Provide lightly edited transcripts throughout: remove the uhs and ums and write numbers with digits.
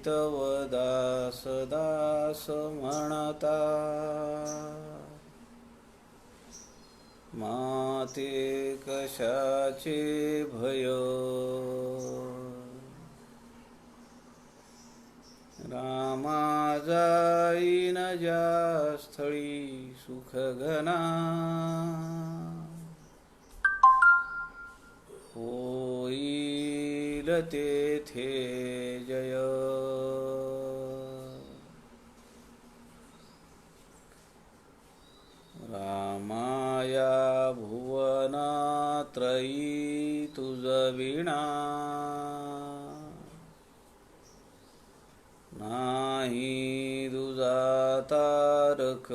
तव दास दास म्हणता, माते कशाचे भय. रामा जाईन ज्या स्थळी सुख घना, होईल तेथे जय. रामाया भुवनात्रयी तुझ विणा, नाही दुजा तारक.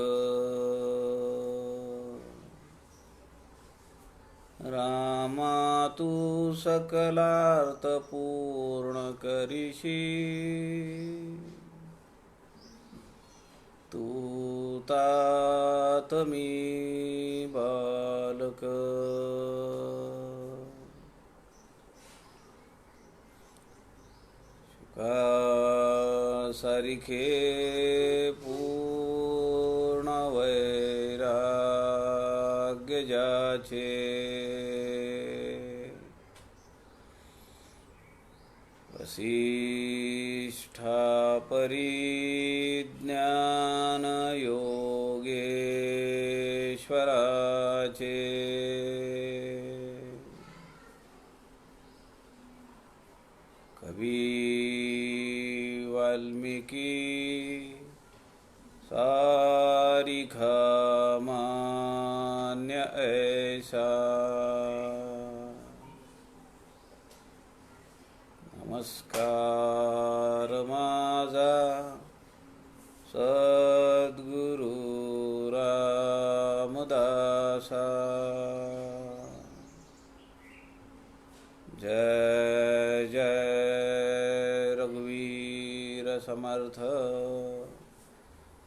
रामा तू सकलार्थ पूर्ण करिशी, तू तात मी बालक. सारिखे पूर्ण वैराग्य ज्याचे, वसिष्ठा परिज्ञान योगेश्वराचे. कवी वाल्मिकी सारिखा मान्य ऐसा, नमस्कार माझा सद्गुरु रामदासा. जय जय रघुवीर समर्थ,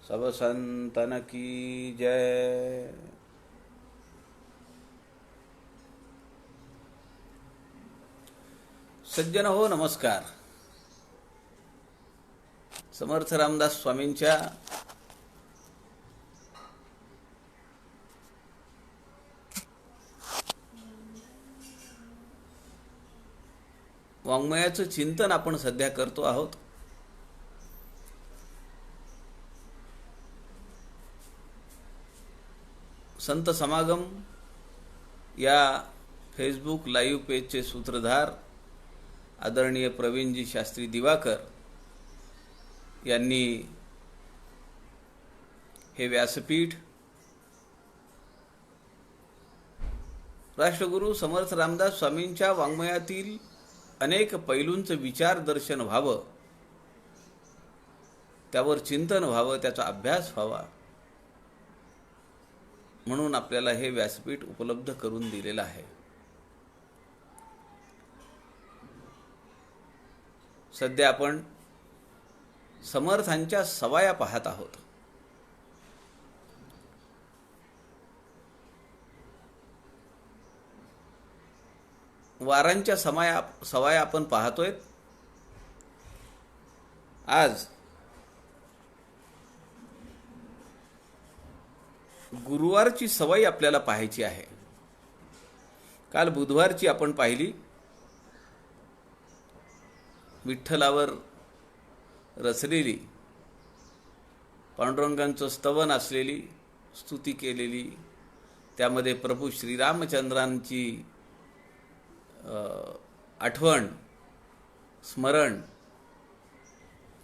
सब संतन की जय. सज्जन हो, नमस्कार. समर्थ रामदास स्वामींच्या वाङ्मयाचं चिंतन आपण सध्या करतो आहोत. संत समागम या फेसबुक लाईव्ह पेजचे सूत्रधार आदरणीय प्रवीणजी शास्त्री दिवाकर यांनी हे व्यासपीठ राष्ट्रगुरु समर्थ रामदास स्वामींच्या वाङ्मयातील अनेक पैलूंचं विचारदर्शन व्हावं, त्यावर चिंतन व्हावं, त्याचा अभ्यास व्हावा म्हणून आपल्याला हे व्यासपीठ उपलब्ध करून दिलेलं आहे. सध्या आपण समर्थांच्या सवाया पाहत आहोत. वारांच्या सवाया आपण पाहतोय. आज गुरुवारची सवाई आपल्याला पाहायची आहे. काल बुधवारची आपण पाहिली. विठ्ठलावर रचलेली, पांडुरंगांचं स्तवन असलेली, स्तुती केलेली, त्यामध्ये प्रभू श्रीरामचंद्रांची आठवण, स्मरण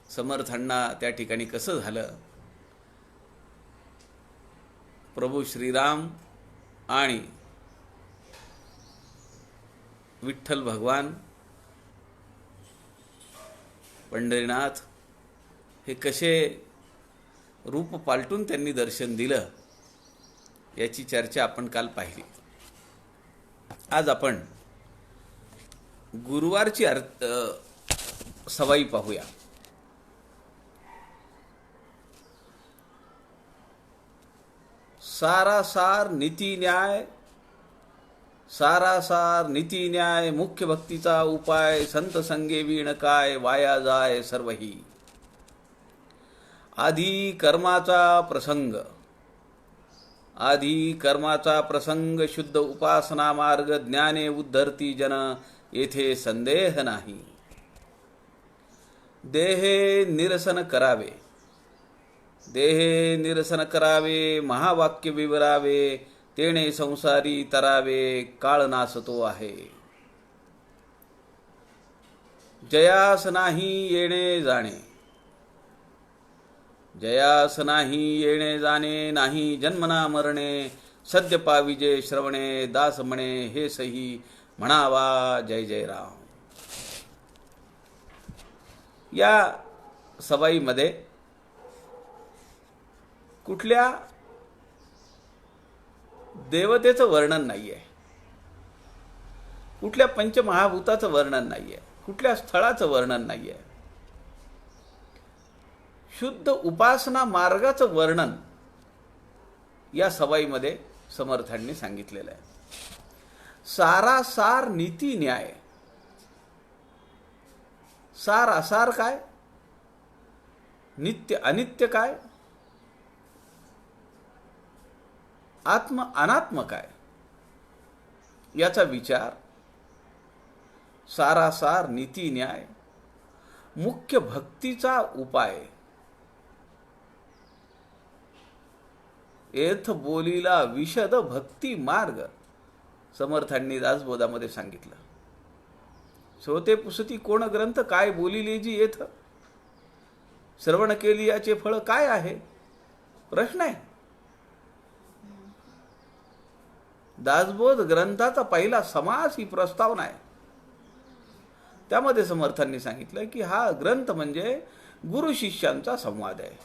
समर्थांना त्या ठिकाणी कसं झालं. प्रभू श्रीराम आणि विठ्ठल भगवान पंढरीनाथ हे कसे रूप पालटून त्यांनी दर्शन दिलं याची चर्चा आपण काल पाहिली. आज आपण गुरुवारची सवाई पाहूया. सारासार नीती न्याय सारासार नीती न्याय मुख्य भक्तीचा उपाय संत संगे वीण काय वाया जाय सर्वही. आधी कर्माचा प्रसंग, आधी कर्माचा प्रसंग शुद्ध उपासना मार्ग ज्ञाने उद्धरती जन येथे संदेह नाही. देहे निरसन करावे, देहे निरसन करावे महावाक्य विवरावे तेणे संसारी तरावे काळ नासतो आहे. जयास नाही येणे जाणे, जयास नाही येणे जाणे नाही जन्मना मरणे सद्य पाविजे श्रवणे दास म्हणे हे सही म्हणावा जय जय राम. या सवाईमध्ये कुठल्या देवतेचं वर्णन नाहीये, कुठल्या पंचमहाभूताचं वर्णन नाहीये, कुठल्या स्थळाचं वर्णन नाहीये. शुद्ध उपासना मार्गाचं वर्णन या सवाईमध्ये समर्थांनी सांगितलेलं आहे. सारासार नीती न्याय. सार असार काय, नित्य अनित्य काय, आत्म अनात्म काय याचा विचार, सारासार नीती न्याय मुख्य भक्तीचा उपाय. एथ बोलीला विशद भक्ती मार्ग समर्थांनी दासबोधामध्ये सांगितलं. श्रोते पुसती कोण ग्रंथ काय बोलिले जी येथ, श्रवण केली याचे फळ काय आहे प्रश्न आहे. दासबोध ग्रंथाचा पहिला समास ही प्रस्तावना आहे. त्यामध्ये समर्थांनी सांगितलं की हा ग्रंथ म्हणजे गुरु शिष्यांचा संवाद आहे.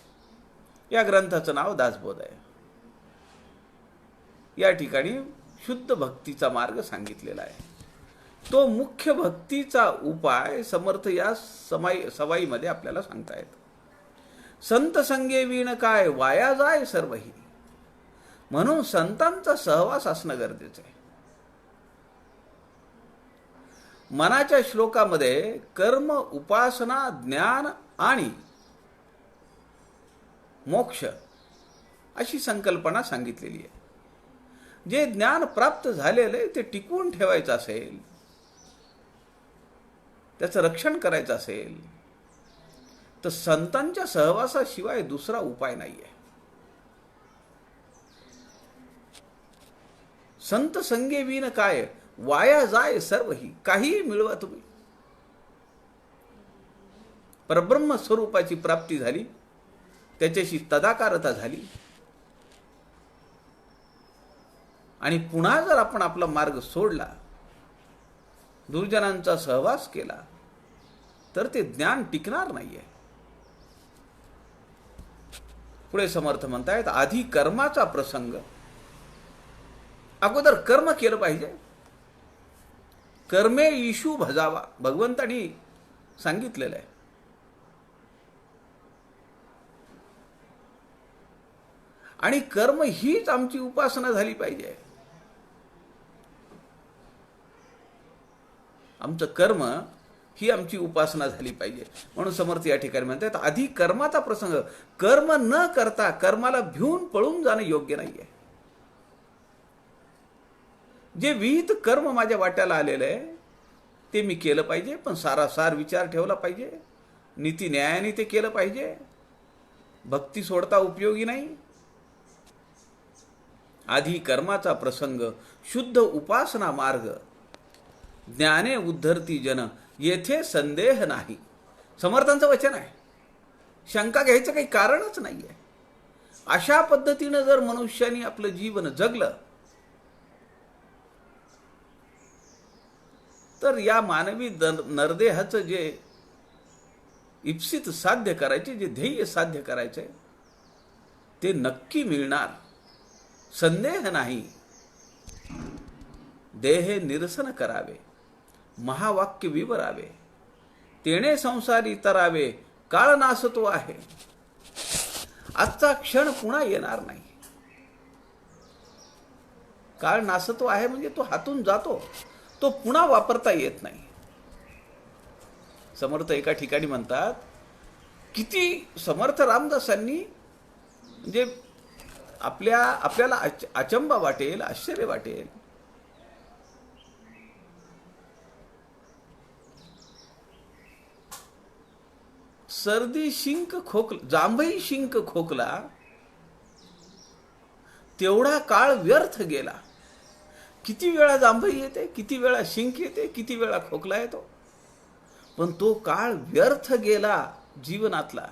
या ग्रंथाचं नाव दासबोध आहे. या ठिकाणी शुद्ध भक्तीचा मार्ग सांगितलेला आहे. तो मुख्य भक्तीचा उपाय समर्थ या सवाईमध्ये आपल्याला सांगतायत. संत संगे वीण काय वाया जाय सर्वही. म्हणून संतांचा सहवास असणं गरजेचं आहे. मनाच्या श्लोकामध्ये कर्म उपासना ज्ञान आणि मोक्ष अशी संकल्पना सांगितलेली आहे. जे ज्ञान प्राप्त झालेलं आहे ते टिकवून ठेवायचं असेल, त्याचं रक्षण करायचं असेल तर संतांच्या सहवासाशिवाय दुसरा उपाय नाही आहे. संत संगे वीण काय वाया जाय सर्वही. काही मिळवा तुम्ही, परब्रह्म स्वरूपाची प्राप्ती झाली, त्याच्याशी तदाकारता झाली आणि पुन्हा जर आपण आपला मार्ग सोडला, दुर्जनांचा सहवास केला तर ते ज्ञान टिकणार नाहीये. पुढे समर्थ म्हणतायत आधी कर्माचा प्रसंग. अगोदर कर्म केलं पाहिजे. कर्मे ईशू भजावा भगवंतानी सांगितलेलं आहे. आणि कर्म हीच आमची उपासना झाली पाहिजे. आमचं कर्म ही आमची उपासना झाली पाहिजे. म्हणून समर्थ या ठिकाणी म्हणतात आधी कर्माचा प्रसंग. कर्म न करता कर्माला भिवून पळून जाणं योग्य नाहीये. जे विहित कर्म माझ्या वाट्याला आलेलं आहे ते मी केलं पाहिजे, पण सारासार विचार ठेवला पाहिजे, नीती न्यायाने ते केलं पाहिजे. भक्ती सोडता उपयोगी नाही. आधी कर्माचा प्रसंग शुद्ध उपासना मार्ग ज्ञाने उद्धरती जन येथे संदेह नाही. समर्थांचं वचन आहे. शंका घ्यायचं काही कारणच नाहीये. अशा पद्धतीनं जर मनुष्याने आपलं जीवन जगलं तर या मानवी नरदेहाचं जे इप्सित साध्य करायचे, जे ध्येय साध्य करायचे ते नक्की मिळणार, संदेह नाही. देहे निरसन करावे महावाक्य विवरावे तेणे संसारी तरावे काळ नासतो आहे. आजचा क्षण पुन्हा येणार नाही. काळ नासतो आहे म्हणजे तो हातून जातो, तो पुन्हा वापरता येत नाही. समर्थ एका ठिकाणी म्हणतात, किती समर्थ रामदासांनी म्हणजे आपल्याला अचंबा वाटेल, आश्चर्य वाटेल. सर्दी शिंक खोकला, जांभई शिंक खोकला, तेवढा काळ व्यर्थ गेला. किती वेळा जांभई येते, किती वेळा शिंक येते, किती वेळा खोकला येतो, पण तो काळ व्यर्थ गेला जीवनातला.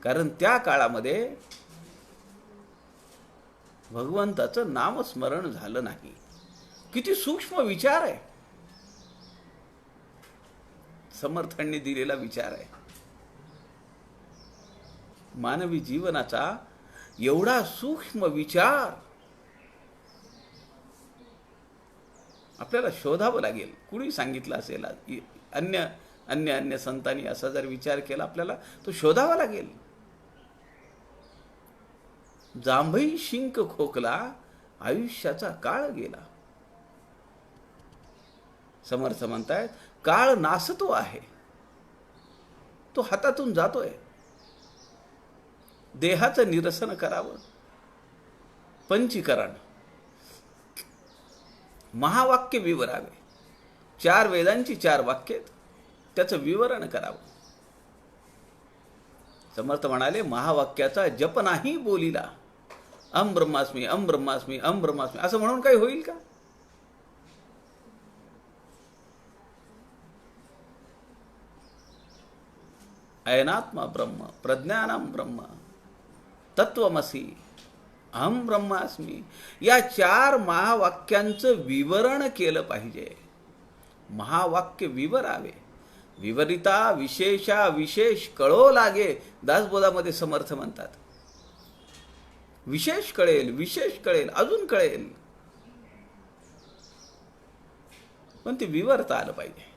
कारण त्या काळामध्ये भगवंताचं नामस्मरण झालं नाही. किती सूक्ष्म विचार आहे, समर्थांनी दिलेला विचार आहे. मानवी जीवनाचा एवढा सूक्ष्म विचार आपल्याला शोधावं लागेल. कुणी सांगितलं असेल, अन्य अन्य अन्य संतांनी असा जर विचार केला, आपल्याला तो शोधावा लागेल. जांभई शिंक खोकला, आयुष्याचा काळ गेला. समर्थ म्हणतायत, काळ नासतो आहे, तो हातातून जातोय. देहाचं निरसन करावं, पंचीकरण, महावाक्य विवरावे. 4 वेदांची 4 वाक्ये, त्याचं विवरण करावं. समर्थ म्हणाले, महावाक्याचा जप नाही बोलिला, अहम ब्रह्मास्मी, अहम ब्रह्मास्मी, अहम ब्रह्मास्मी असं म्हणून काही होईल का? अयनात्मा ब्रह्म, प्रज्ञानम ब्रह्म, तत्वमसी, अहम ब्रह्मास्मी, या 4 महावाक्यांचं विवरण केलं पाहिजे. महावाक्य विवरावे. विवरिता विशेषा विशेष कळो लागे, दासबोधामध्ये समर्थ म्हणतात. विशेष कळेल, विशेष कळेल, अजून कळेल, पण ते विवरता आलं पाहिजे.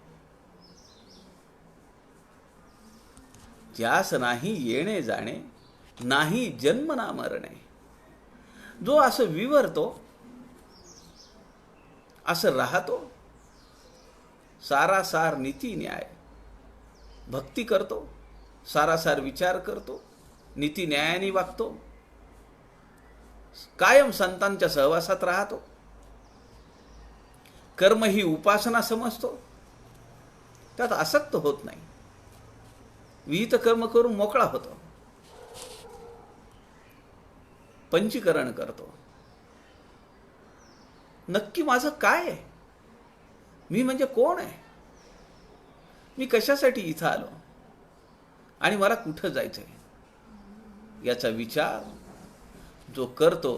ज्यास नाही येणे जाणे, नाही जन्म ना मरणे. जो असं विवरतो, असं राहतो, सारासार नीती न्याय, भक्ती करतो, सारासार विचार करतो, नीती न्यायाने वागतो, कायम संतांच्या सहवासात राहतो, कर्म ही उपासना समजतो, त्यात आसक्त होत नाही, विहित कर्म करून मोकळा होतो, पंचीकरण करतो. नक्की माझं काय आहे, मी म्हणजे कोण आहे, मी कशासाठी इथं आलो आणि मला कुठं जायचंय, याचा विचार जो करतो,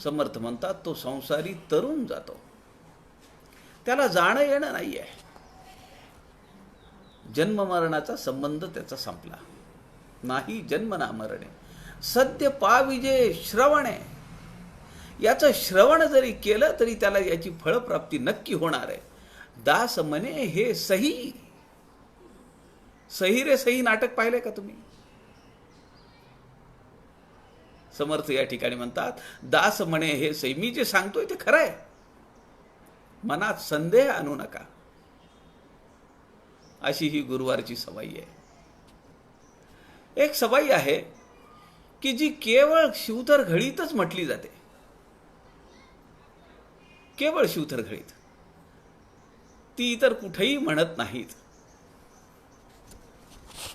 समर्थ म्हणतात, तो संसारी तरुण जातो. त्याला जाणं येणं नाहीये. जन्म मरणाचा संबंध त्याचा संपला. नाही जन्म ना मरणे, सद्य पाविजे श्रवणे. याचं श्रवण जरी केलं तरी त्याला याची फळप्राप्ती नक्की होणार आहे. दास म्हणे हे सही. सही रे सही नाटक पाहिलंय का तुम्ही? समर्थ या ठिकाणी म्हणतात, दास म्हणे हे सही. मी जे सांगतोय ते खरं आहे, मनात संदेह आणू नका. अशी ही गुरुवारची सवाई आहे. एक सवाई आहे की जी केवळ शिवथर घडीतच म्हटली जाते, केवळ शिवथर घडीत, ती इतर कुठेही म्हणत नाहीत.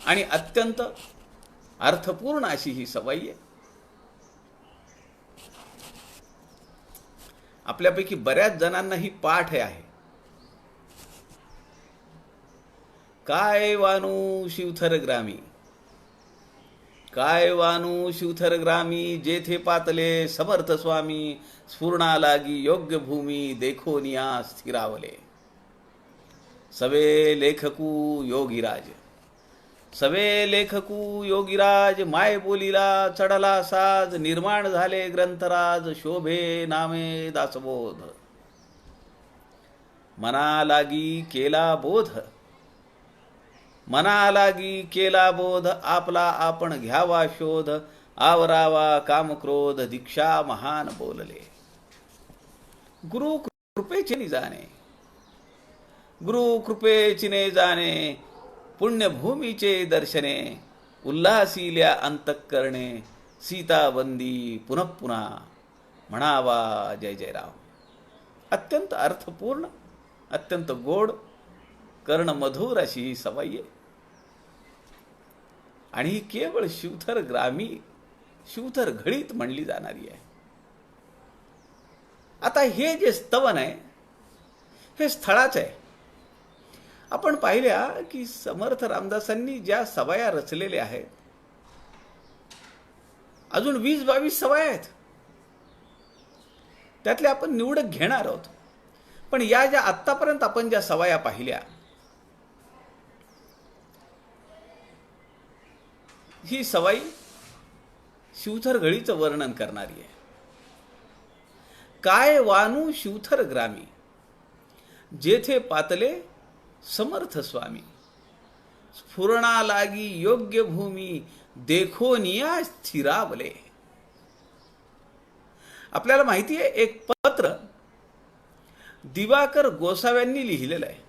आणि अत्यंत अर्थपूर्ण अशी ही सवाई आहे. आपल्यापैकी बऱ्याच जणांना ही पाठ आहे. काय वानू शिवथर ग्रामी, काय वानू शिवथर ग्रामी, जेथे पातले समर्थ स्वामी, स्फुरणा लागी योग्य भूमी, देखोनिया स्थिरावले. सवे लेखकू योगीराज, सवे लेखकू योगीराज, माय बोलीला चढला साज, निर्माण झाले ग्रंथराज, शोभे नामे दासबोध. मना लागी केला बोध, मना लागी केला बोध, आपला आपण घ्यावा शोध, आवरावा कामक्रोध, दीक्षा महान बोलले. गुरु कृपेची नि जाणे, गुरु कृपेची ने जाणे, पुण्यभूमीचे दर्शने, उल्हासिल्या अंतःकरणे, सीताबंदी पुनः पुन्हा म्हणावा जय जय राम. अत्यंत अर्थपूर्ण, अत्यंत गोड, कर्णमधुर अशी ही सवाई आहे. आणि ही केवळ शिवथर ग्रामी, शिवथर घळीत म्हणली जाणारी आहे. आता हे जे स्तवन आहे हे स्थळाच आहे. आपण पाहिल्या की समर्थ रामदासांनी ज्या सवाया रचलेल्या आहेत, अजून 20-22 सवाया आहेत. त्यातले आपण निवडक घेणार आहोत. पण या ज्या आत्तापर्यंत आपण ज्या सवाया पाहिल्या, ही सवाई शिवथर घळीचं वर्णन करणारी आहे. काय वानू शिवथर ग्रामी, जेथे पातले समर्थ स्वामी, स्फुरणा लागी योग्य भूमी, देखोनिया स्थिरावले. आपल्याला माहिती आहे एक पत्र दिवाकर गोसाव्यांनी लिहिलेलं आहे.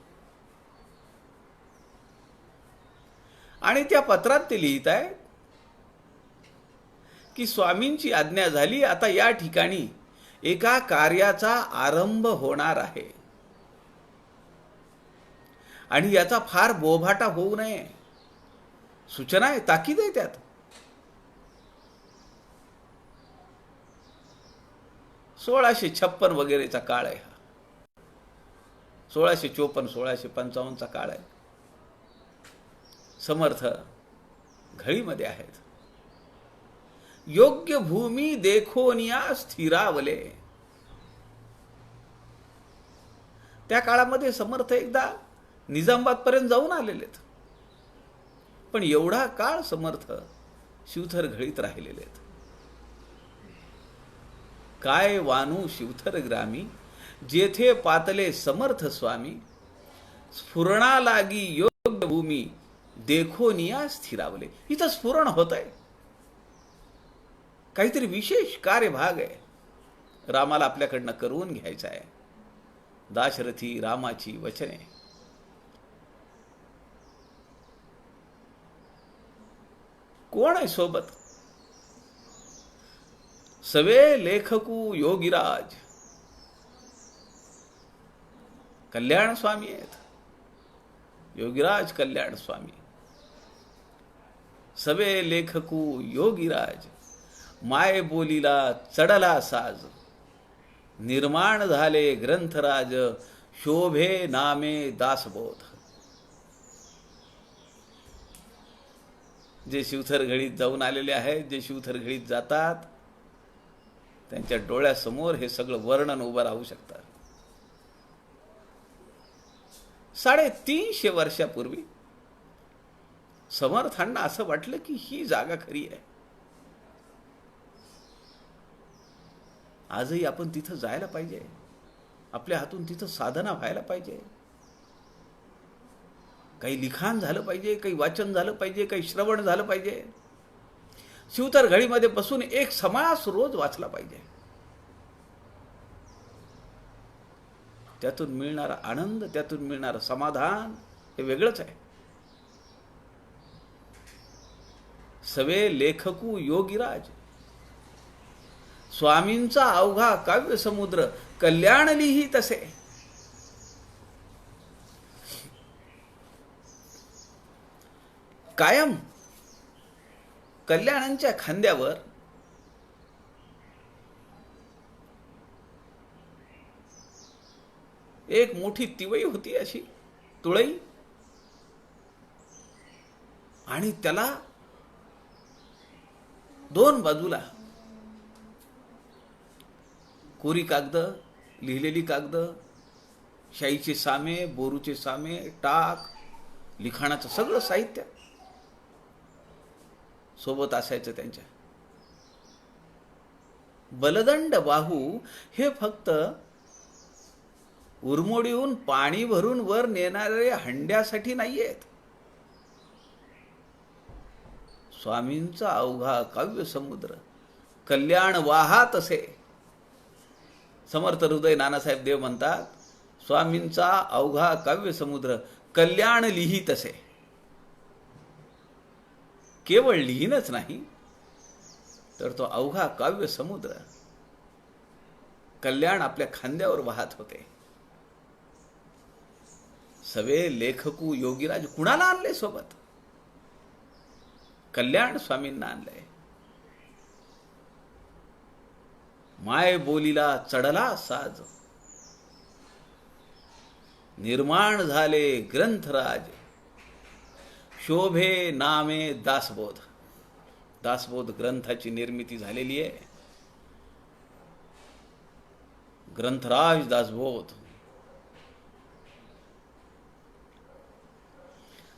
आणि त्या पत्रात ते लिहित आहे की स्वामींची आज्ञा झाली, आता या ठिकाणी एका कार्याचा आरंभ होणार आहे आणि याचा फार बोभाटा होऊ नये. सूचना आहे, ताकीद आहे त्यात. सोळाशे 1656 वगैरेचा काळ आहे हा. 1654 1655चा काळ आहे. समर्थ घळीमध्ये आहेत. योग्य भूमी देखोनिया स्थिरावले. त्या काळामध्ये समर्थ एकदा निजामाबाद पर्यंत जाऊन आलेलेत. पण एवढा काळ समर्थ शिवथर घळीत राहिलेले आहेत. काय वानू शिवथर ग्रामी, जेथे पातले समर्थ स्वामी, स्फुरणा लागी योग्य भूमी, देखोनिया स्थिरावले. इथं स्फुरण होत आहे, काहीतरी विशेष कार्यभाग आहे, रामाला आपल्याकडनं करून घ्यायचा आहे. दाशरथी रामाची वचने. कोण आहे सोबत? सवे लेखकू योगीराज कल्याण स्वामी आहेत. योगीराज कल्याण स्वामी. सवे लेखकू योगीराज, माय बोलीला चढला साज, निर्माण झाले ग्रंथराज, शोभे नामे दासबोध. जे शिवथर घळीत जाऊन आलेले आहेत, जे शिवथर घळीत जातात, त्यांच्या डोळ्यासमोर हे सगळं वर्णन उभं राहू शकतं. 350 वर्षापूर्वी समर्थांना असं वाटलं की ही जागा खरी आहे. आजही आपण तिथं जायला पाहिजे. आपल्या हातून तिथं साधना व्हायला पाहिजे. काही लिखाण झालं पाहिजे, काही वाचन झालं पाहिजे, काही श्रवण झालं पाहिजे. शिवथर घळीमध्ये बसून एक समास रोज वाचला पाहिजे. त्यातून मिळणारा आनंद, त्यातून मिळणारं समाधान हे वेगळंच आहे. सवे लेखकू योगीराज, स्वामींचा अवघा काव्य समुद्र, कल्याण लिही तसे. कायम कल्याणांच्या खांद्यावर एक मोठी तिवई होती, अशी तुळई, आणि त्याला दोन बाजूला कोरी कागद, लिहिलेली कागद, शाईचे सामे, बोरूचे सामे, टाक, लिखाणाचं सगळं साहित्य सोबत असायचं त्यांच्या. बलदंड बाहू हे फक्त उरमोडीहून पाणी भरून वर नेणारे हंड्यासाठी नाहीयेत. स्वामींचा अवघा काव्य समुद्र, कल्याण वाहात असे. समर्थ हृदय नानासाहेब देव म्हणतात, स्वामींचा अवघा काव्य समुद्र कल्याण लिही तसे. केवळ लिहिणंच नाही, तर तो अवघा काव्य समुद्र कल्याण आपल्या खांद्यावर वाहत होते. सवे लेखकू योगीराज कुणाला आणले सोबत? कल्याण स्वामींना आणलंय. माय बोलीला चढला साज, निर्माण झाले ग्रंथराज. शोभे नामे दासबोध. दासबोध ग्रंथाची निर्मिती झालेली आहे. ग्रंथराज दासबोध.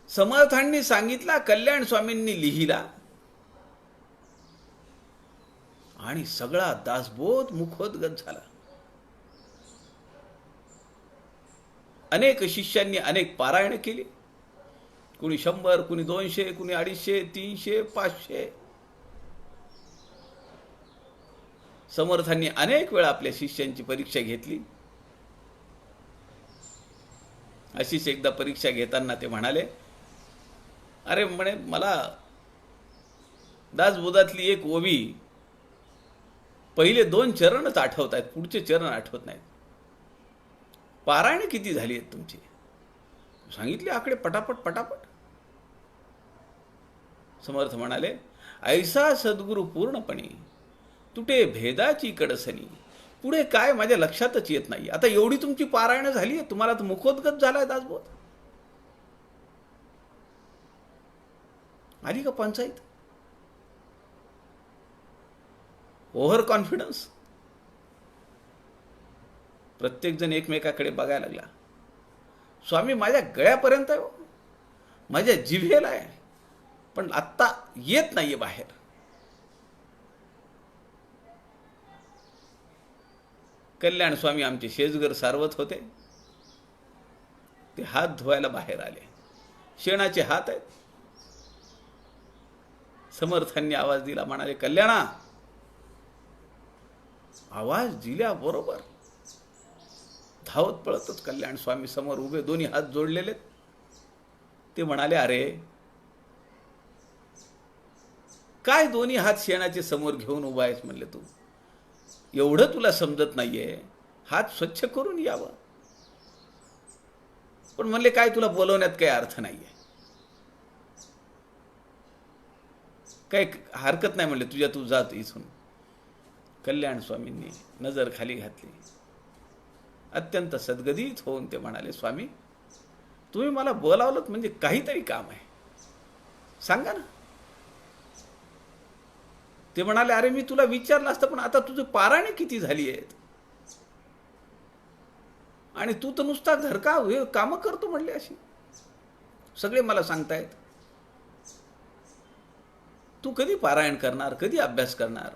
समर्थांनी सांगितला, कल्याण स्वामींनी लिहिला आणि सगळा दासबोध मुखोद्गत झाला. अनेक शिष्यांनी अनेक पारायण केली. कुणी 100, कुणी 200, कुणी 250, 300, 500. समर्थांनी अनेक वेळा आपल्या शिष्यांची परीक्षा घेतली. अशीच एकदा परीक्षा घेताना ते म्हणाले, अरे म्हणे, मला दासबोधातली एक ओवी पहिले 2 चरणच आठवत आहेत, पुढचे चरण आठवत नाहीत. पारायण किती झाली आहेत तुमची? सांगितले आकडे पटापट पटापट. समर्थ म्हणाले, ऐसा सद्गुरु पूर्णपणे तुटे भेदाची कडसनी. पुढे काय माझ्या लक्षातच येत नाही. आता एवढी तुमची पारायण झाली आहे, तुम्हाला तर मुखोद्गत झालाय दासबोध. आली का पंचायत? Over confidence. प्रत्येक जण एकमेकाकडे बघायला लागला. स्वामी माझ्या गळ्यापर्यंत आहे, माझ्या जिभेला आहे, पण आत्ता येत नाहीये बाहेर. कल्याण स्वामी आमचे शेजगर सारवत होते. ते हात धुवायला बाहेर आले. शेणाचे हात आहेत. समर्थांनी आवाज दिला, म्हणाले, कल्याणा. आवाज दिल्याबरोबर धावत पळतच कल्याण स्वामी समोर उभे, दोन्ही हात जोडलेले. ते म्हणाले, अरे काय दोन्ही हात शेणाचे समोर घेऊन उभा आहेस? म्हणले, तू एवढं तुला समजत नाहीये, हात स्वच्छ करून यावं. पण म्हणले, काय तुला बोलवण्यात काही अर्थ नाहीये, काही हरकत नाही. म्हणले, तुझ्या तू जात इथून. कल्याण स्वामींनी नजर खाली घातली. अत्यंत सद्गदित होऊन ते म्हणाले, स्वामी तुम्ही मला बोलावलं म्हणजे काहीतरी काम आहे, सांगा ना. ते म्हणाले, अरे मी तुला विचारलं असतं, पण आता तुझं पारायण किती झाली आहेत आणि तू तर नुसता घरका कामं करतो म्हणले. अशी सगळे मला सांगतायत. तू कधी पारायण करणार, कधी अभ्यास करणार?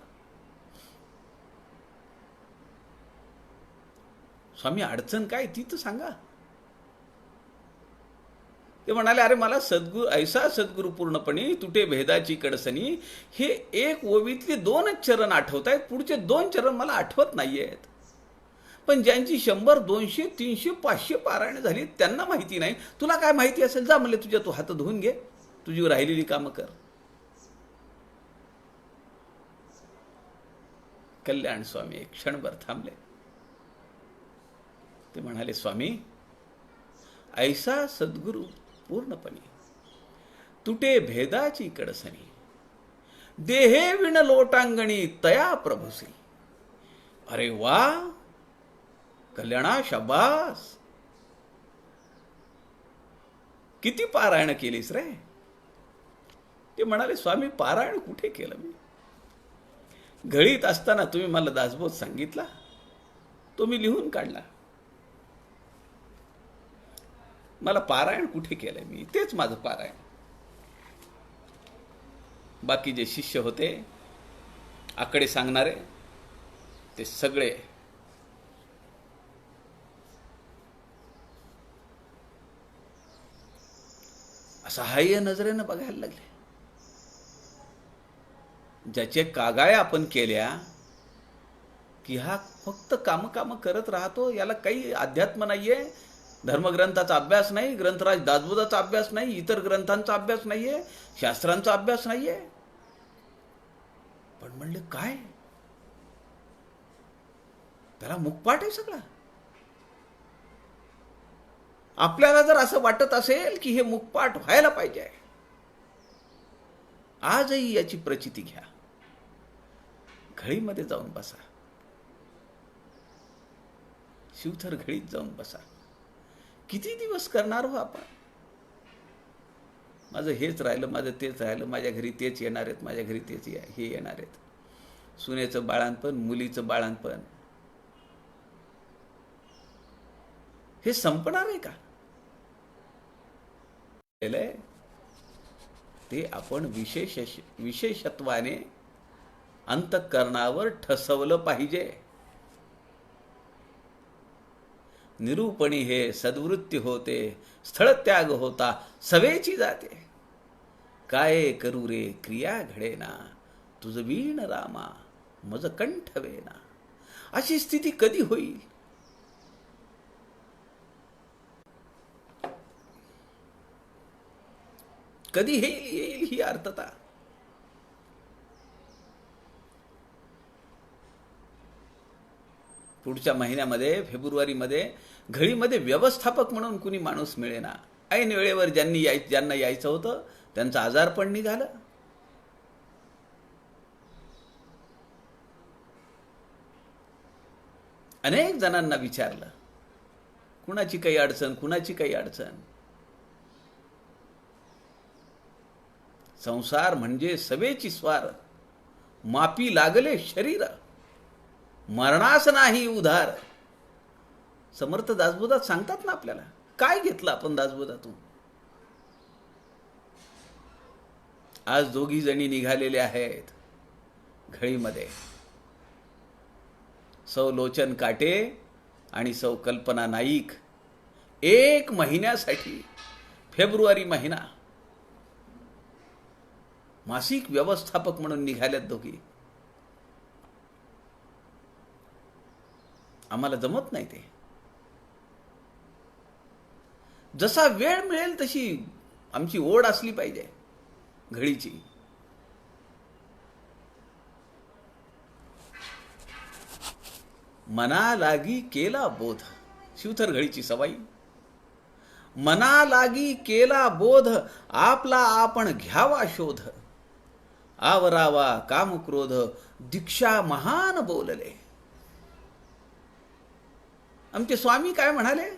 स्वामी अडचण काय ती तर सांगा. ते म्हणाले, अरे मला सद्गुरु ऐसा सद्गुरु पूर्णपणे तुटे भेदाची कडसनी. हे एक ओवीतले 2च चरण आठवत आहेत, पुढचे 2 चरण मला आठवत नाहीयेत. पण ज्यांची 100, 200, 300, 500 पारायण झाली त्यांना माहिती नाही. तुला काय माहिती असेल? जा म्हणले, तुझ्या तू हात धुवून घे, तुझी राहिलेली कामं कर. कल्याण स्वामी एक क्षणभर थांबले. ते म्हणाले, स्वामी ऐसा सद्गुरु पूर्णपणे तुटे भेदाची कडसनी. देहे विण लोटांगणी तया प्रभुसी. अरे वा कल्याणा, शाबास. किती पारायण केलीस रे? ते म्हणाले, स्वामी पारायण कुठे केलं मी? घळीत असताना तुम्ही मला दासबोध सांगितला, तो मी लिहून काढला. मला पारायण कुठे केलंय मी? तेच माझं पारायण. बाकी जे शिष्य होते आकडे सांगणारे, ते सगळे असहाय्य नजरेनं बघायला लागले. ज्याचे कागाळ्या आपण केल्या की हा फक्त काम करत राहतो, याला काही अध्यात्म नाहीये, धर्मग्रंथाचा अभ्यास नाही, ग्रंथराज दासबोधाचा अभ्यास नाही, इतर ग्रंथांचा अभ्यास नाहीये, शास्त्रांचा अभ्यास नाहीये. पण म्हणले काय, त्याला मुखपाठ आहे सगळा. आपल्याला जर असं वाटत असेल की हे मुखपाठ व्हायला पाहिजे, आजही याची प्रचिती घ्या. घळीमध्ये जाऊन बसा, शिवथर घळीत जाऊन बसा. किती दिवस करणार हो आपण. माझं हेच राहिलं, माझं तेच राहिलं, माझ्या घरी तेच येणार आहेत, माझ्या घरी तेच हे येणार आहेत. सुनेचं बाळांपण, मुलीचं बाळांपण हे संपणार आहे का. ते आपण विशेषत्वाने अंतःकरणावर ठसवलं पाहिजे. निरूपणी हे सद्वृत्ती होते, स्थळत्याग होता सवेची जाते. काय करू रे क्रिया घडेना, तुझ वीण रामा मज कंठवेना. अशी स्थिती कधी होईल. कधी येईल ही अर्थता. पुढच्या महिन्यामध्ये, फेब्रुवारीमध्ये घळीमध्ये व्यवस्थापक म्हणून कुणी माणूस मिळेना. ऐन वेळेवर ज्यांना यायचं होतं त्यांचं आजारपण निघालं. अनेक जणांना विचारलं, कुणाची काही अडचण, कुणाची काही अडचण. संसार म्हणजे सवेची स्वार, मापी लागले शरीर, मरणास नाही उधार. समर्थ दासबोधात सांगतात ना आपल्याला. काय घेतलं आपण दासबोधातून. आज दोघी जणी निघालेल्या आहेत घळीमध्ये, सौ लोचन काटे आणि सौ कल्पना नाईक. 1 महिन्यासाठी, फेब्रुवारी महिना, मासिक व्यवस्थापक म्हणून निघाल्यात दोघी. आम्हाला जमत नाही ते. जसा वेळ मिळेल तशी आमची ओढ असली पाहिजे घळीची. मना लागी केला बोध, शिवथर घळीची सवाई. मना लागी केला बोध, आपला आपण घ्यावा शोध. आवरावा काम क्रोध, दीक्षा महान बोलले. आमचे स्वामी काय म्हणाले.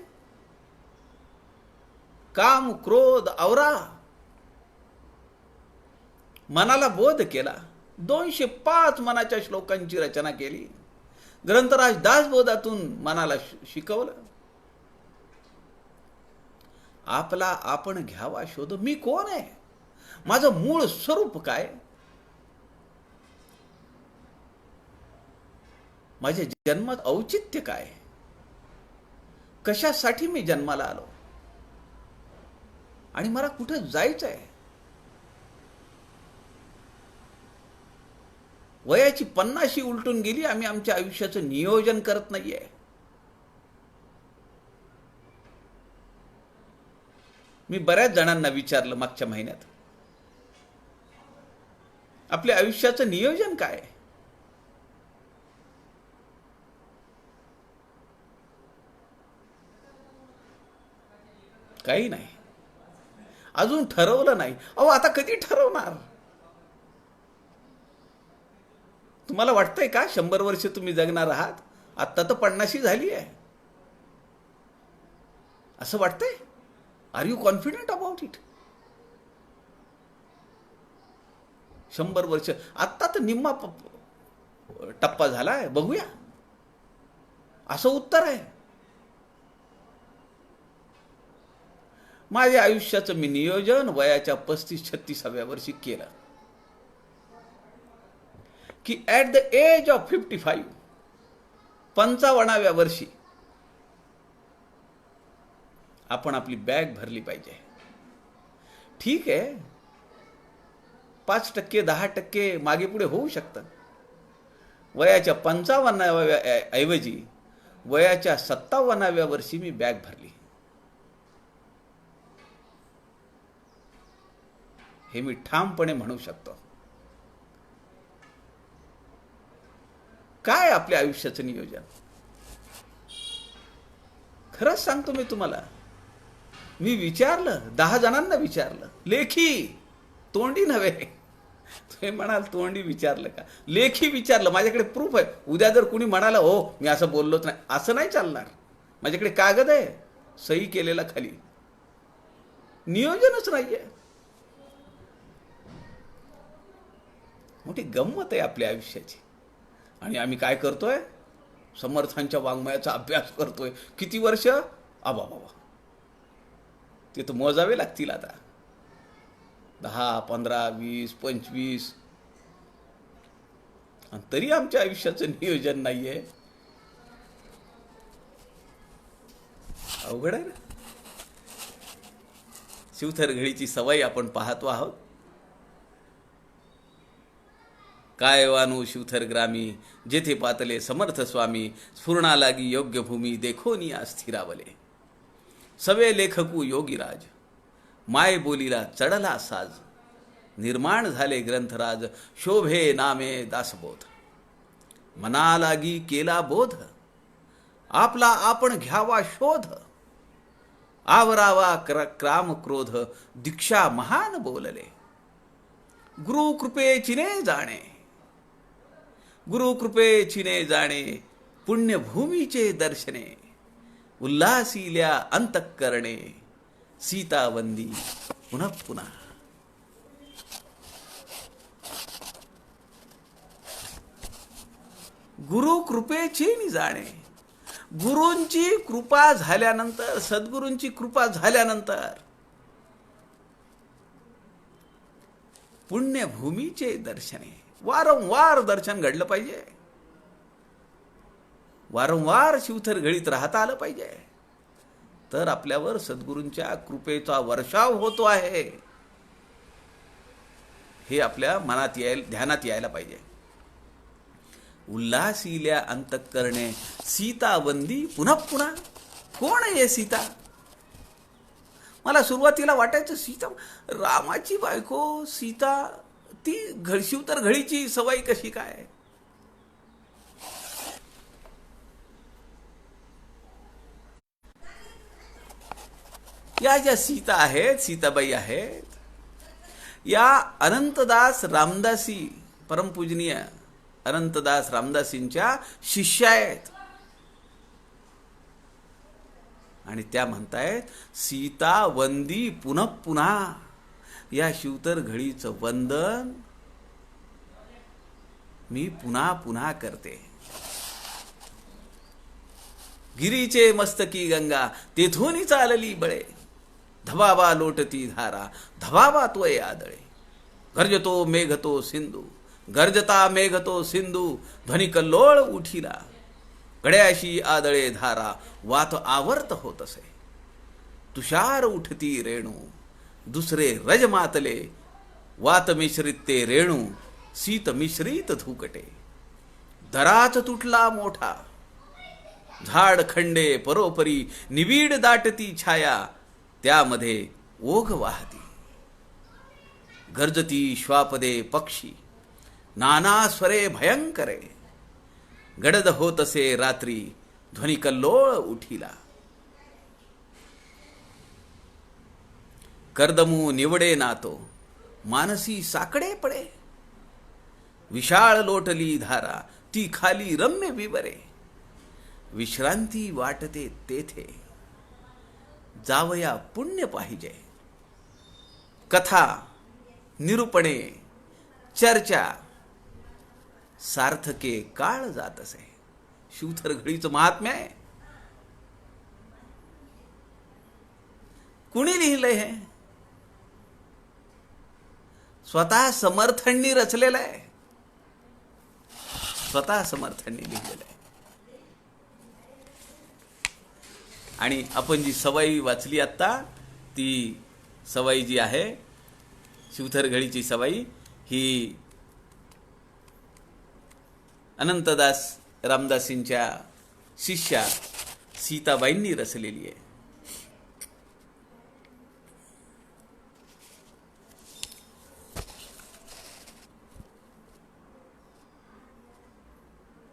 काम क्रोध आवरा. मनाला बोध केला. 205 मनाच्या श्लोकांची रचना केली. ग्रंथराज दासबोधातून मनाला शिकवलं. आपला आपण घ्यावा शोध. मी कोण आहे, माझं मूळ स्वरूप काय, माझ्या जन्मात औचित्य काय, कशासाठी मी जन्माला आलो आणि मला कुठं जायचं आहे. वयाची 50 उलटून गेली, आम्ही आमच्या आयुष्याचं नियोजन करत नाहीये. मी बऱ्याच जणांना विचारलं मागच्या महिन्यात, आपल्या आयुष्याचं नियोजन काय. काही नाही, अजून ठरवलं नाही. अहो आता कधी ठरवणार. तुम्हाला वाटतंय का 100 वर्ष तुम्ही जगणार आहात. आत्ता तर 50 झाली आहे. असं वाटतंय. Are you confident about it. 100 वर्ष आत्ता तर निम्मा टप्पा झालाय, बघूया, असं उत्तर आहे. माझ्या आयुष्याचं मी नियोजन वयाच्या 35-36व्या वर्षी केलं की ॲट द एज ऑफ 55, 55व्या वर्षी आपण आपली बॅग भरली पाहिजे. ठीक आहे, 5%, 10% मागे पुढे होऊ शकतं, वयाच्या 55व्या ऐवजी वयाच्या 57व्या वर्षी मी बॅग भरली. हे मी ठामपणे म्हणू शकतो. काय आपल्या आयुष्याचं नियोजन? खरंच सांगतो मी तुम्हाला. मी विचारलं, 10 जणांना विचारलं, लेखी, तोंडी नव्हे. तुम्ही म्हणाल तोंडी विचारलं का? लेखी विचारलं. माझ्याकडे प्रूफ आहे. उद्या जर कुणी म्हणाला हो मी असं बोललोच नाही, असं नाही चालणार. माझ्याकडे कागद आहे, सही केलेला खाली. नियोजनच नाहीये. मोठी गंमत आहे आपल्या आयुष्याची. आणि आम्ही काय करतोय? समर्थांच्या वाङ्मयाचा अभ्यास करतोय. किती वर्ष? आबा बाबा, ते तर मोजावे लागतील आता. 10, 15, 20, 25. आणि तरी आमच्या आयुष्याचं नियोजन नाहीये. अवघड आहे ना. शिवथरघडीची सवय आपण पाहतो आहोत. काय वानू शिवथर ग्रामी, जेथे पातले समर्थ स्वामी, स्फुरणा लागी योग्य भूमी, देखोनिया स्थिरावले. सवे लेखकू योगीराज, माय बोलीला चढला साज, निर्माण झाले ग्रंथराज, शोभे नामे दासबोध. मना लागी केला बोध, आपला आपण घ्यावा शोध, आवरावा क्राम क्रोध, दीक्षा महान बोलले. गुरु कृपे चिने जाणे, गुरु कृपे चिने जाणे, पुण्यभूमीचे दर्शने, उल्हासिल्या अंतःकरणे, सीतावंदी पुन्हा पुन्हा. गुरु कृपेची जाणे. गुरूंची कृपा झाल्यानंतर, सद्गुरूंची कृपा झाल्यानंतर पुण्यभूमीचे दर्शने. वारंवार दर्शन घडलं पाहिजे. वारंवार शिवथर घडीत राहता आलं पाहिजे. तर आपल्यावर सद्गुरूंच्या कृपेचा वर्षाव होतो आहे हे आपल्या मनात ध्यानात यायला पाहिजे. उल्हासिल्या अंतःकरणे, सीतावंदी पुन्हा पुन्हा. कोण आहे सीता? मला सुरुवातीला वाटायचं सीता रामाची बायको सीता, ती शिवतर घडीची सवय कशी काय? या ज्या सीता आहेत, सीताबाई आहेत, या अनंतदास रामदासी, परमपूजनीय अनंतदास रामदासींच्या शिष्या आहेत. आणि त्या म्हणतायत सीता वंदी पुन्हा पुन्हा. या शिवतर घडीचं वंदन मी पुन्हा पुन्हा करते. गिरीचे मस्तकी गंगा, तेथून चालली बळे, धबाबा लोटती धारा, धबाबा तोय आदळे. गर्जतो मेघतो सिंधू, गर्जता मेघतो सिंधू, ध्वनी कल्लोळ उठीला. गड्याशी आदळे धारा, वात आवर्त होत असे. तुषार उठती रेणू, दुसरे रज मातले, वात मिश्रित ते रेणू, शीत मिश्रित धुकटे. दराच तुटला मोठा, झाड खंडे परोपरी, निविड दाटती छाया, त्यामध्ये ओघ वाहती. गर्जती श्वापदे पक्षी, नाना स्वरे भयंकरे. गडद होतसे रात्री, ध्वनी कल्लोळ उठीला. कर्दमू निवडे नातो, मानसी साकडे पडे. विशाळ लोटली धारा, ती खाली रम्य विवरे. विश्रांती वाटते तेथे, जावया पुण्य पाहिजे. कथा, निरूपणे, चर्चा, सार्थके काळ जात असे. शिवथर घडीचं महात्म्य आहे. कुणी लिहिलंय हे? स्वतः समर्थांनी रचलेलं आहे. स्वतः समर्थांनी लिहिलेलं आहे. आणि आपण जी सवयी वाचली आत्ता, ती सवयी जी आहे शिवथर घडीची सवयी, ही अनंतदास रामदासींच्या शिष्या सीताबाईंनी रचलेली आहे.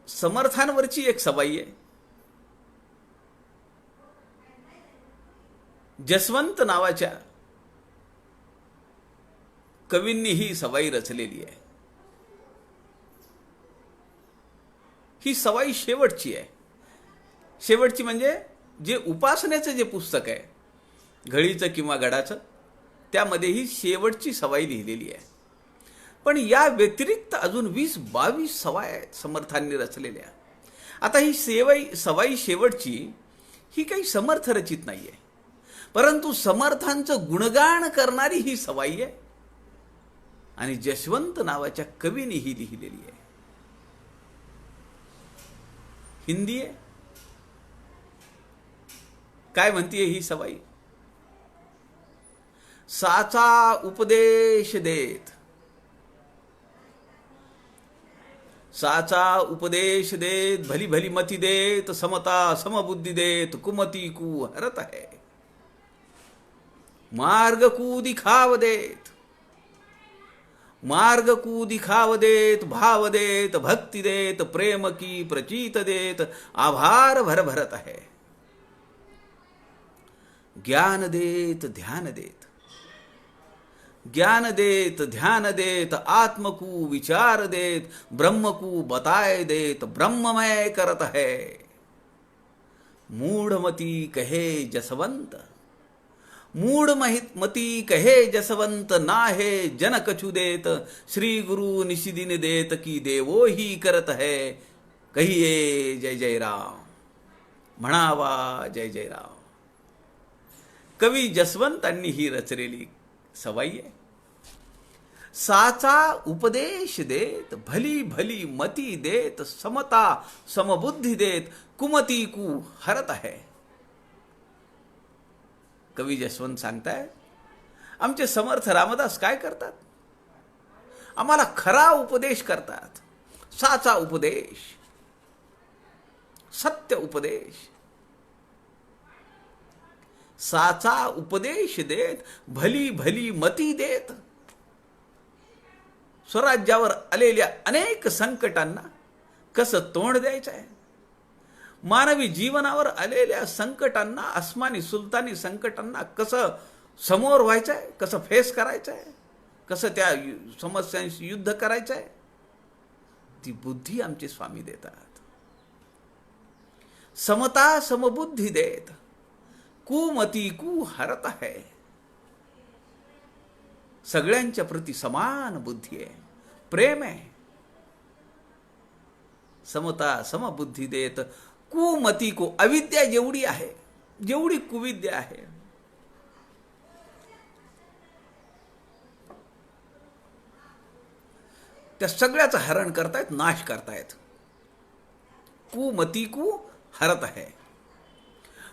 समर्थांवरची एक सवाई आहे. जसवंत नावाच्या कवींनी ही सवाई रचलेली आहे. ही सवाई शेवटची आहे. शेवटची म्हणजे जे उपासनेचं जे पुस्तक आहे घडीचं किंवा गडाचं, त्यामध्ये ही शेवटची सवाई लिहिलेली आहे. पण या व्यतिरिक्त अजून 20-22 सवाई आहेत समर्थांनी रचलेल्या. आता ही सवाई शेवटची ही काही समर्थ रचित नाही आहे, परंतु समर्थांचं गुणगान करणारी ही सवाई आहे आणि जसवंत नावाच्या कवीने ही लिहिलेली आहे. हिंदी आहे. काय म्हणतीये ही सवाई? साचा उपदेश देत, साचा उपदेश देत, भली भली मती देत, समता समबुद्धी देत, कुमती कू हरत है. मार्ग कू दिखाव देत, मार्ग कू दिखाव देत, भाव देत, भक्ति देत, प्रेम की प्रचीत देत, आभार भर भरत है. ज्ञान देत, ध्यान देत, ज्ञान देत, ध्यान देत, आत्म को विचार देत, ब्रह्म को बताए देत, ब्रह्ममय करत है. मूढ़मती कहे जसवंत, मूढ़मती कहे जसवंत, नाहे जन कछु देत, श्री गुरु निशिदिन देत, की देवो ही करत है. कहिए जय जय राम, म्हणावा जय जय राम. कवी जसवंतांनी ही रचलेली सवाई आहे. साचा उपदेश देत, भली भली मती देत, समता समबुद्धी देत, कुमती कू हरत है. कवी जसवंत सांगताय, आमचे समर्थ रामदास काय करतात? आम्हाला खरा उपदेश करतात. साचा उपदेश, सत्य उपदेश. साचा उपदेश देत, भली भली मती देत. स्वराज्यावर आलेल्या अनेक संकटांना कसं तोंड द्यायचं आहे, मानवी जीवनावर आलेल्या संकटांना, आसमानी सुलतानी संकटांना कसं समोर व्हायचं आहे, कसं फेस करायचं आहे, कसं त्या समस्यांशी युद्ध करायचं आहे, ती बुद्धी आमचे स्वामी देतात. समता समबुद्धी देत, कुमती कू हरत है. सगळ्यांच्या प्रती समान बुद्धी आहे, प्रेम आहे. समता समबुद्धी देत, कुमती को, अविद्या जेवढी आहे, जेवढी कुविद्या आहे, त्या सगळ्याचं हरण करतायत, नाश करतायत. कुमती को हरत है.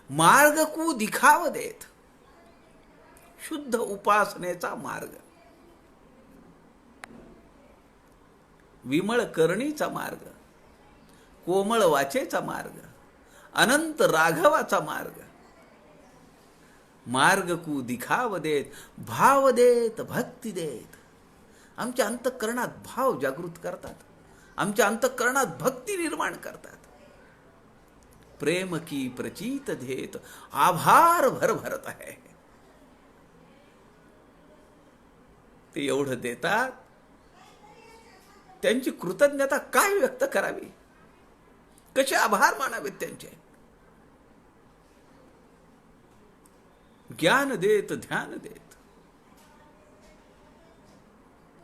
मार्ग को दिखाव देत, शुद्ध उपासनेचा मार्ग, विमळ करणीचा मार्ग, कोमळ वाचेचा मार्ग, अनंत राघवाचा मार्ग. मार्ग को दिखाव देत, भाव देत, भक्ती देत. आमच्या अंतःकरणात भाव जागृत करतात, आमच्या अंतःकरणात भक्ती निर्माण करतात. प्रेम की प्रचीत देत, आभार भर भरत आहे. ते एवढं देतात, त्यांची कृतज्ञता काय व्यक्त करावी, कसे आभार मानावेत त्यांचे. ज्ञान देत, ध्यान देत.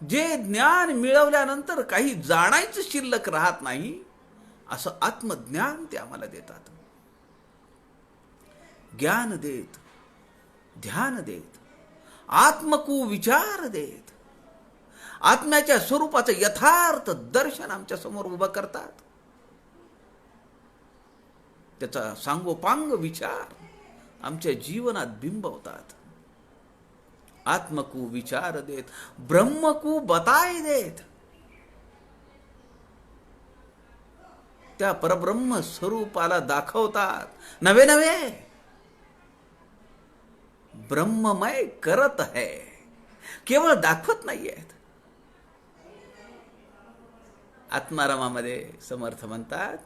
जे ज्ञान मिळवल्यानंतर काही जाणायचं शिल्लक राहत नाही, असं आत्मज्ञान ते आम्हाला देतात. ज्ञान देत, ध्यान देत, आत्मकू विचार देत, आत्म्याच्या स्वरूपाचं यथार्थ दर्शन आमच्या समोर उभं करतात. त्याचा सांगोपांग विचार आमच्या जीवनात बिंबवतात. आत्मकू विचार देत, ब्रह्मकू बताय देत. त्या परब्रह्म स्वरूपाला दाखवतात. नवे नवे ब्रह्ममय करत आहे, केवळ दाखवत नाहीयेत. आत्मारामामध्ये समर्थ म्हणतात,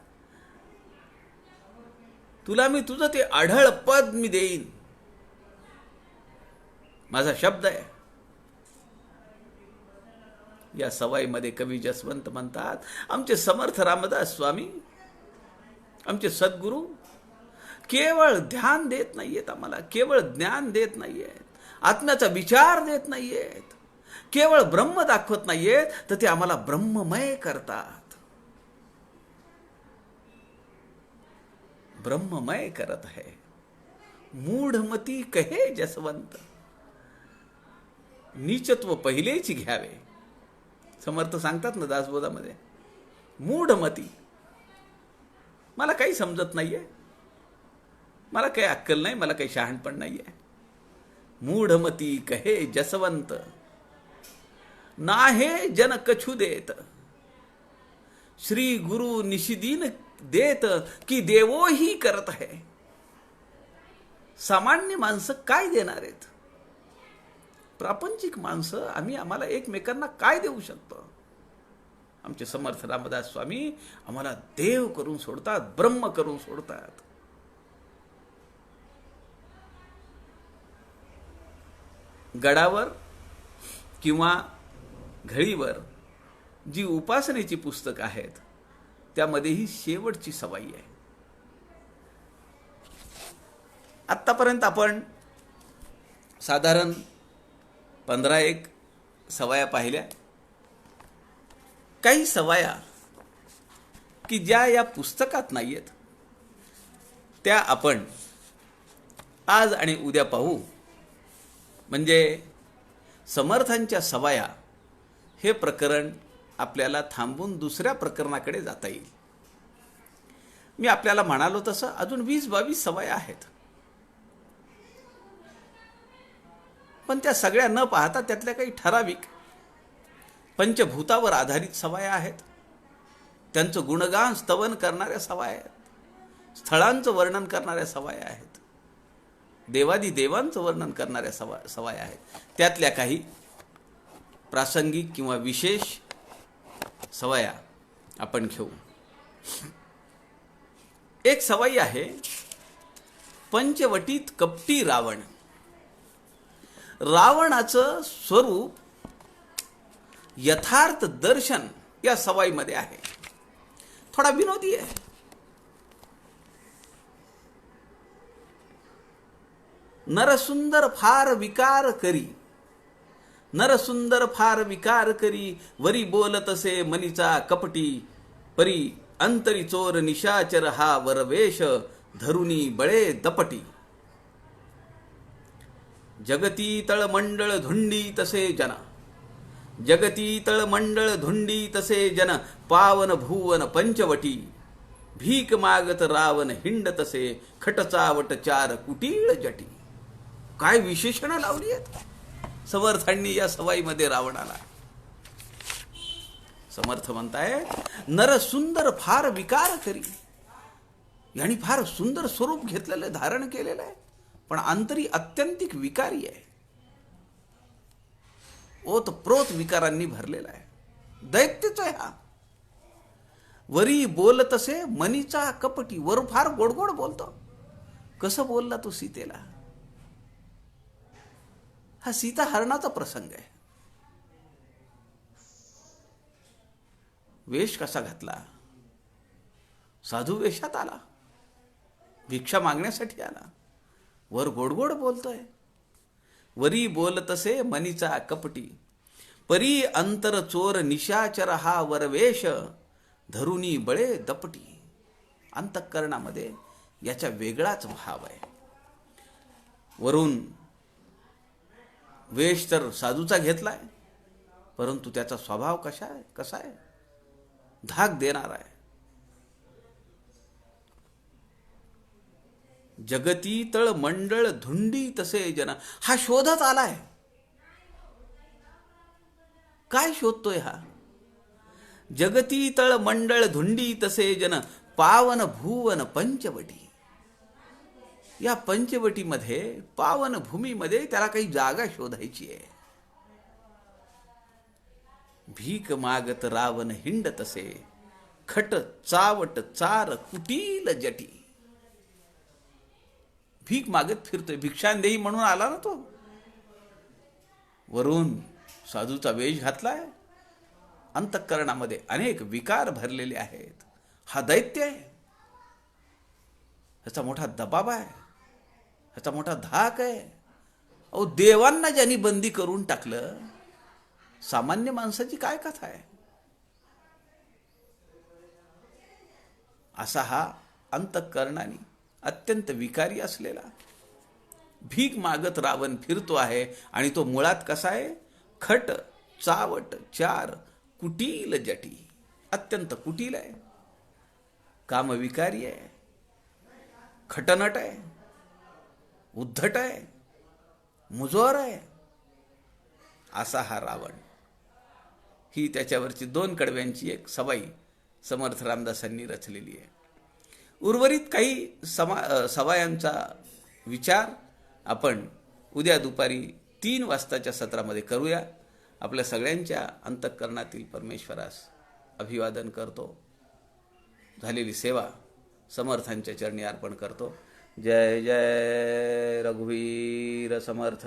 तुला मी तुझं ते आढळ पद मी देईन, माझा शब्द आहे. या सवाईमध्ये कवी जसवंत म्हणतात, आमचे समर्थ रामदास स्वामी, आमचे सद्गुरू केवळ ध्यान देत नाहीयेत आम्हाला, केवळ ज्ञान देत नाहीयेत, आत्म्याचा विचार देत नाहीयेत, केवळ ब्रह्म दाखवत नाहीयेत, तर ते आम्हाला ब्रह्ममय करतात. ब्रह्ममय करत आहे. मूढमती कहे जसवंत, नीचत्व पहिलेच घ्यावे. समर्थ सांगतात ना दासबोधामध्ये, मूढमती, मला काही समजत नाहीये, मला काही अक्कल नाही, मला काही शहाणपण नाहीये. मूढमती कहे जसवंत, नाहे जन कछु देत, श्री गुरु निशिदीन देत, की देवो ही करत आहे. सामान्य माणसं काय देणार आहेत? प्रापंचिक माणसं आम्हाला एकमेकांना काय देऊ शकतो? आमचे समर्थ रामदास स्वामी आम्हाला देव करून सोडतात, ब्रह्म करून सोडतात. गडावर किंवा घळीवर जी उपासनेची पुस्तकं आहेत, त्यामध्ये ही शेवटची सवाई आहे. आत्तापर्यंत आपण साधारण 15-1 सवाया पाहिल्या. काही सवाया की ज्या या पुस्तकात नाहीयेत, त्या आपण आज आणि उद्या पाहू. म्हणजे समर्थांच्या सवाया हे प्रकरण आपल्याला थांबून दुसऱ्या प्रकरणाकडे जाता येईल. मी आपल्याला म्हणालो तसं अजून 20-22 सवाया आहेत, पण त्या सगळ्या न पाहता त्यातल्या काही ठराविक पंचभूतावर आधारित सवाया आहेत. त्यांचं गुणगान स्तवन करणाऱ्या सवाया आहेत, स्थळांचं वर्णन करणाऱ्या सवाया आहेत, देवादी देवांचं वर्णन करणाऱ्या सवाया आहेत. त्यातल्या काही प्रासंगिक किंवा विशेष सवाया आपण घेऊ. एक सवाई आहे, पंचवटीत कपटी रावण. रावणाचं स्वरूप यथार्थ दर्शन या सवाईमध्ये आहे. थोडा विनोदी आहे. नरसुंदर फार विकार करी, नरसुंदर फार विकार करी, वरी बोलतसे मनीचा कपटी, परी अंतरी चोर निशाचर हा वरवेश, धरुनी बळे दपटी. जगती तळमंडळ धुंडी तसे जन, जगती तळमंडळ धुंडी तसे जन, पावन भुवन पंचवटी, भीक मागत रावण हिंड तसे, खटचावट चार कुटीळ जटी. काय विशेषणं लावली आहेत समर्थांनी या सवाईमध्ये रावणाला. समर्थ म्हणताय, नर सुंदर फार विकार करी, यांनी फार सुंदर स्वरूप घेतलेलं, धारण केलेलं आहे, पण अंतरी अत्यंतिक विकारी आहे. ओतप्रोत विकारांनी भरलेला आहे. दैत्यच आहे हा. वरी बोलतसे मनीचा कपटी, वर फार गोडगोड बोलतो. कसं बोलला तो सीतेला? हा सीता हरणाचा प्रसंग आहे. वेश कसा घातला? साधू वेशात आला, भिक्षा मागण्यासाठी आला, वर गोडगोड बोलतोय. वरी बोलतसे मनीचा कपटी, परी अंतर चोर निशाचर हा वरवेश, धरुनी बळे दपटी. अंतःकरणामध्ये याच्या वेगळाच भाव आहे. वरून वेश तर साधूचा घेतलाय, परंतु त्याचा स्वभाव कसा आहे? धाक देणारा आहे. जगती तळ मंडळ धुंडी तसे जन, हा शोधत आलाय. काय शोधतोय हा? जगती तळ मंडळ धुंडी तसे जन, पावन भुवन पंचवटी. या पंचवटीमध्ये पावन भूमीमध्ये त्याला काही जागा शोधायची आहे. भीक मागत रावण हिंड तसे, खट चावट चार कुटील जटी. भीक मागत फिरतोय, भिक्षांदेही म्हणून आला ना तो. वरून साधूचा वेश घातलाय. अंतःकरणामध्ये अनेक विकार भरलेले आहेत. हा दैत्य आहे, ह्याचा मोठा दबाव आहे, ह्याचा मोठा धाक आहे. अहो, देवांना ज्यांनी बंदी करून टाकलं, सामान्य माणसाची काय कथा आहे. असा हा अंतःकरणाने अत्यंत विकारी असलेला भीक मागत रावण फिरतो आहे. आणि तो मुळात कसा आहे? खट चावट चार कुटील जटी. अत्यंत कुटील आहे, कामविकारी आहे, खटनट आहे, उद्धट आहे, मुजोर आहे. असा हा रावण. ही त्याच्यावरची 2 कडव्यांची एक सवाई समर्थ रामदासांनी रचलेली आहे. उर्वरित काही सवायांचा विचार आपण उद्या दुपारी 3 वाजताच्या सत्रामध्ये करूया. आपल्या सगळ्यांच्या अंतःकरणातील परमेश्वरास अभिवादन करतो. झालेली सेवा समर्थांच्या चरणी अर्पण करतो. जय जय रघुवीर समर्थ.